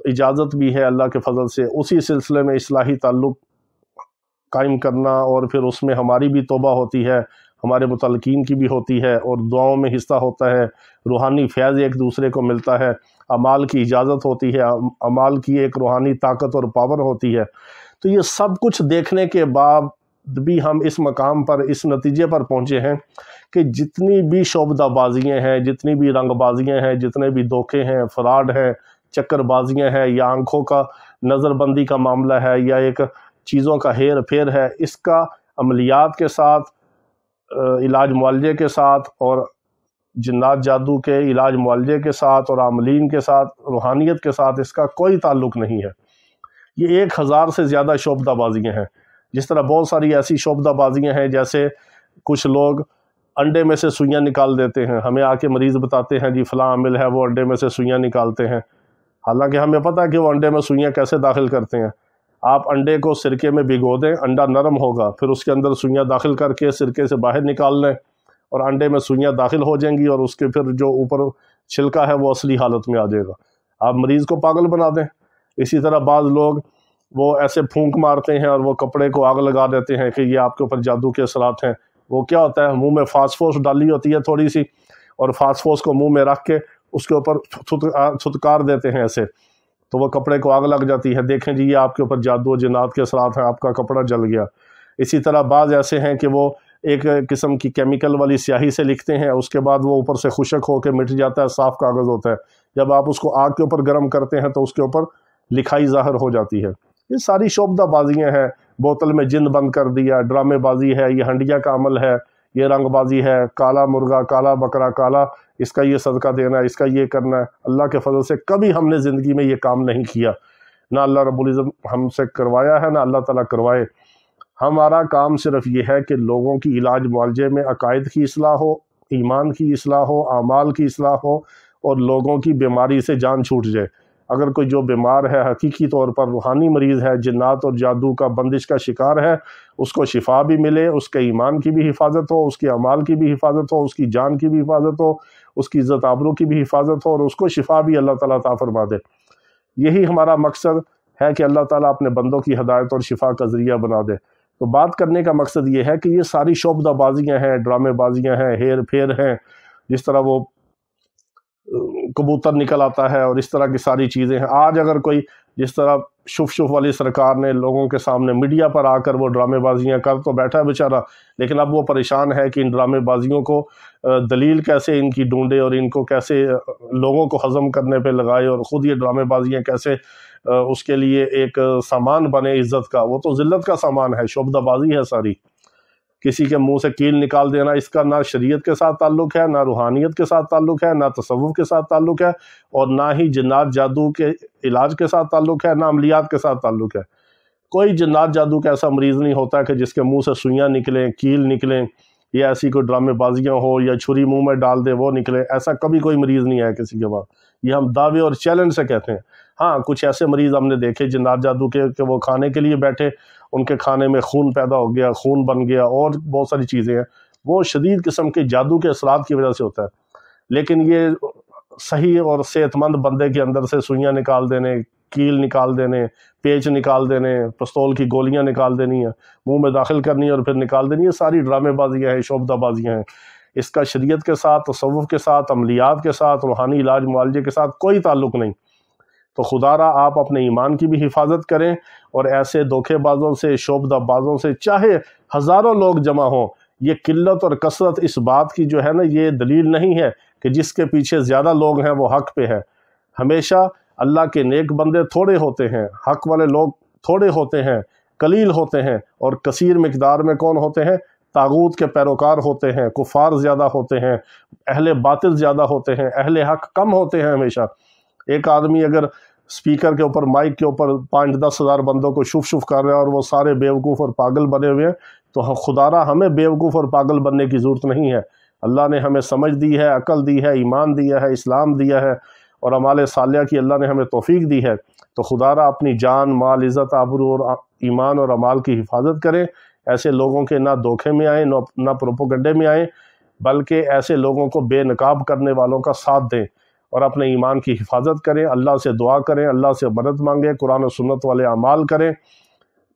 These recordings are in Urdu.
تو اجازت بھی ہے اللہ کے فضل سے اسی سلسلے میں اصلاحی تعلق قائم کرنا، اور پھر اس میں ہماری بھی توبہ ہوتی ہے، ہمارے متعلقین کی بھی ہوتی ہے، اور دعاؤں میں حصہ ہوتا ہے، روحانی فیض ایک دوسرے کو ملتا ہے، اعمال کی اجازت ہوتی ہے، اعمال کی ایک روحانی طاقت اور پاور ہوتی ہے۔ تو یہ سب کچھ دیکھنے کے بعد بھی ہم اس مقام پر، اس نتیجے پر پہنچے ہیں کہ جتنی بھی شعبدہ بازیاں ہیں، جتنی بھی رنگ بازیاں ہیں، جتنے بھی دھوکے ہیں، فراڈ ہیں، چکر بازیاں ہیں، یا آنکھوں کا نظر بندی کا معاملہ ہے، یا ایک چیزوں کا ہیر پھیر ہے، اس کا عملیات کے ساتھ، علاج معالجے کے ساتھ، اور جنات جادو کے علاج معالجے کے ساتھ، اور عاملین کے ساتھ، روحانیت کے ساتھ اس کا کوئی تعلق نہیں ہے۔ یہ 1000 سے زیادہ شعبدہ بازیاں ہیں۔ جس طرح بہت ساری ایسی شعبدہ بازیاں ہیں، جیسے کچھ لوگ انڈے میں سے سوئیاں نکال دیتے ہیں، ہمیں آ کے مریض بتاتے ہیں جی فلاں عامل ہے وہ انڈے میں سے سوئیاں نکالتے ہیں، حالانکہ ہمیں پتہ ہے کہ وہ انڈے میں سوئیاں کیسے داخل کرتے ہیں۔ آپ انڈے کو سرکے میں بھگو دیں، انڈا نرم ہوگا، پھر اس کے اندر سوئیاں داخل کر کے سرکے سے باہر نکال لیں، اور انڈے میں سوئیاں داخل ہو جائیں گی، اور اس کے پھر جو اوپر چھلکا ہے وہ اصلی حالت میں آ جائے گا۔ آپ مریض کو پاگل بنا دیں۔ اسی طرح بعض لوگ وہ ایسے پھونک مارتے ہیں اور وہ کپڑے کو آگ لگا دیتے ہیں کہ یہ آپ کے اوپر جادو کے اثرات ہیں۔ وہ کیا ہوتا ہے، منہ میں فاسفورس ڈالی ہوتی ہے تھوڑی سی، اور فاسفورس کو منہ میں رکھ کے اس کے اوپر چھتکار دیتے ہیں ایسے، تو وہ کپڑے کو آگ لگ جاتی ہے، دیکھیں جی یہ آپ کے اوپر جادو و جنات کے اثرات ہیں، آپ کا کپڑا جل گیا۔ اسی طرح بعض ایسے ہیں کہ وہ ایک قسم کی کیمیکل والی سیاہی سے لکھتے ہیں، اس کے بعد وہ اوپر سے خشک ہو کے مٹ جاتا ہے، صاف کاغذ ہوتا ہے، جب آپ اس کو آگ کے اوپر گرم کرتے ہیں تو اس کے اوپر لکھائی ظاہر ہو جاتی ہے۔ یہ ساری شعبدہ بازیاں ہیں۔ بوتل میں جن بند کر دیا، ڈرامے بازی ہے، یہ ہنڈیا کا عمل ہے، یہ رنگ بازی ہے، کالا مرغا، کالا بکرا، کالا اس کا یہ صدقہ دینا ہے، اس کا یہ کرنا ہے۔ اللہ کے فضل سے کبھی ہم نے زندگی میں یہ کام نہیں کیا، نہ اللہ رب العزت ہم سے کروایا ہے، نہ اللہ تعالیٰ کروائے۔ ہمارا کام صرف یہ ہے کہ لوگوں کی علاج معالجے میں عقائد کی اصلاح ہو، ایمان کی اصلاح ہو، اعمال کی اصلاح ہو، اور لوگوں کی بیماری سے جان چھوٹ جائے۔ اگر کوئی جو بیمار ہے، حقیقی طور پر روحانی مریض ہے، جنات اور جادو کا بندش کا شکار ہے، اس کو شفا بھی ملے، اس کے ایمان کی بھی حفاظت ہو، اس کے اعمال کی بھی حفاظت ہو، اس کی جان کی بھی حفاظت ہو، اس کی عزت آبرو کی بھی حفاظت ہو، اور اس کو شفا بھی اللہ تعالیٰ عطا فرما دے۔ یہی ہمارا مقصد ہے کہ اللہ تعالیٰ اپنے بندوں کی ہدایت اور شفا کا ذریعہ بنا دے۔ تو بات کرنے کا مقصد یہ ہے کہ یہ ساری شعبدہ بازیاں ہیں، ڈرامے بازیاں ہیں، ہیر پھیر ہیں، جس طرح وہ کبوتر نکل آتا ہے اور اس طرح کی ساری چیزیں ہیں۔ آج اگر کوئی جس طرح شف والی سرکار نے لوگوں کے سامنے میڈیا پر آ کر وہ ڈرامے بازیاں کر تو بیٹھا ہے بیچارہ، لیکن اب وہ پریشان ہے کہ ان ڈرامے بازیوں کو دلیل کیسے ان کی ڈھونڈے، اور ان کو کیسے لوگوں کو ہضم کرنے پہ لگائے، اور خود یہ ڈرامے بازیاں کیسے اس کے لیے ایک سامان بنے عزت کا۔ وہ تو ذلت کا سامان ہے، شعبدہ بازی ہے ساری۔ کسی کے منہ سے کیل نکال دینا، اس کا نہ شریعت کے ساتھ تعلق ہے، نہ روحانیت کے ساتھ تعلق ہے، نہ تصوف کے ساتھ تعلق ہے، اور نہ ہی جنات جادو کے علاج کے ساتھ تعلق ہے، نہ عملیات کے ساتھ تعلق ہے۔ کوئی جنات جادو کا ایسا مریض نہیں ہوتا کہ جس کے منہ سے سوئیاں نکلیں، کیل نکلیں، یا ایسی کوئی ڈرامے بازیاں ہو، یا چھری منہ میں ڈال دے وہ نکلے۔ ایسا کبھی کوئی مریض نہیں ہے کسی کے پاس، یہ ہم دعوے اور چیلنج سے کہتے ہیں۔ ہاں کچھ ایسے مریض ہم نے دیکھے جنات جادو کے کہ وہ کھانے کے لیے بیٹھے، ان کے کھانے میں خون پیدا ہو گیا، خون بن گیا، اور بہت ساری چیزیں ہیں، وہ شدید قسم کے جادو کے اثرات کی وجہ سے ہوتا ہے۔ لیکن یہ صحیح اور صحت مند بندے کے اندر سے سوئیاں نکال دینے، کیل نکال دینے، پیچ نکال دینے، پستول کی گولیاں نکال دینی ہیں، منہ میں داخل کرنی اور پھر نکال دینی، یہ ساری ڈرامے بازیاں ہیں، شعبدہ بازیاں ہیں۔ اس کا شریعت کے ساتھ، تصوف کے ساتھ، عملیات کے ساتھ، روحانی علاج معالجے کے ساتھ کوئی تعلق نہیں۔ تو خدا را آپ اپنے ایمان کی بھی حفاظت کریں، اور ایسے دھوکے بازوں سے، شعبدہ بازوں سے چاہے ہزاروں لوگ جمع ہوں، یہ قلت اور کثرت اس بات کی جو ہے نا، یہ دلیل نہیں ہے کہ جس کے پیچھے زیادہ لوگ ہیں وہ حق پہ ہے۔ ہمیشہ اللہ کے نیک بندے تھوڑے ہوتے ہیں، حق والے لوگ تھوڑے ہوتے ہیں، قلیل ہوتے ہیں، اور کثیر مقدار میں کون ہوتے ہیں؟ طاغوت کے پیروکار ہوتے ہیں، کفار زیادہ ہوتے ہیں، اہل باطل زیادہ ہوتے ہیں، اہل حق کم ہوتے ہیں ہمیشہ۔ ایک آدمی اگر سپیکر کے اوپر، مائک کے اوپر 5-10 ہزار بندوں کو شف کر رہا ہے، اور وہ سارے بیوقوف اور پاگل بنے ہوئے ہیں، تو خدا را ہمیں بیوقوف اور پاگل بننے کی ضرورت نہیں ہے۔ اللہ نے ہمیں سمجھ دی ہے، عقل دی ہے، ایمان دیا ہے، اسلام دیا ہے، اور اعمال صالحہ کی اللہ نے ہمیں توفیق دی ہے۔ تو خدا را اپنی جان، مال، عزت، آبرو اور ایمان اور اعمال کی حفاظت کریں۔ ایسے لوگوں کے نہ دھوکے میں آئیں، نہ پروپوگنڈے میں آئیں، بلکہ ایسے لوگوں کو بے نقاب کرنے والوں کا ساتھ دیں، اور اپنے ایمان کی حفاظت کریں، اللہ سے دعا کریں، اللہ سے مدد مانگیں، قرآن و سنت والے اعمال کریں،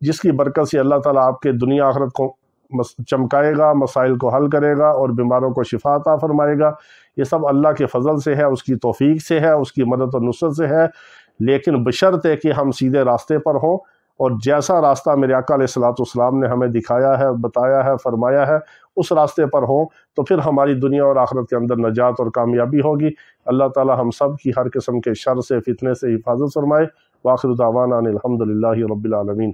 جس کی برکت سے اللہ تعالیٰ آپ کے دنیا آخرت کو چمکائے گا، مسائل کو حل کرے گا اور بیماروں کو شفا عطا فرمائے گا۔ یہ سب اللہ کے فضل سے ہے، اس کی توفیق سے ہے، اس کی مدد و نصرت سے ہے، لیکن بشرط ہے کہ ہم سیدھے راستے پر ہوں، اور جیسا راستہ میرے آقا علیہ الصلوۃ والسلام نے ہمیں دکھایا ہے، بتایا ہے، فرمایا ہے، اس راستے پر ہوں، تو پھر ہماری دنیا اور آخرت کے اندر نجات اور کامیابی ہوگی۔ اللہ تعالی ہم سب کی ہر قسم کے شر سے، فتنے سے حفاظت فرمائے۔ وآخر دعوانا ان الحمد للہ رب العالمین۔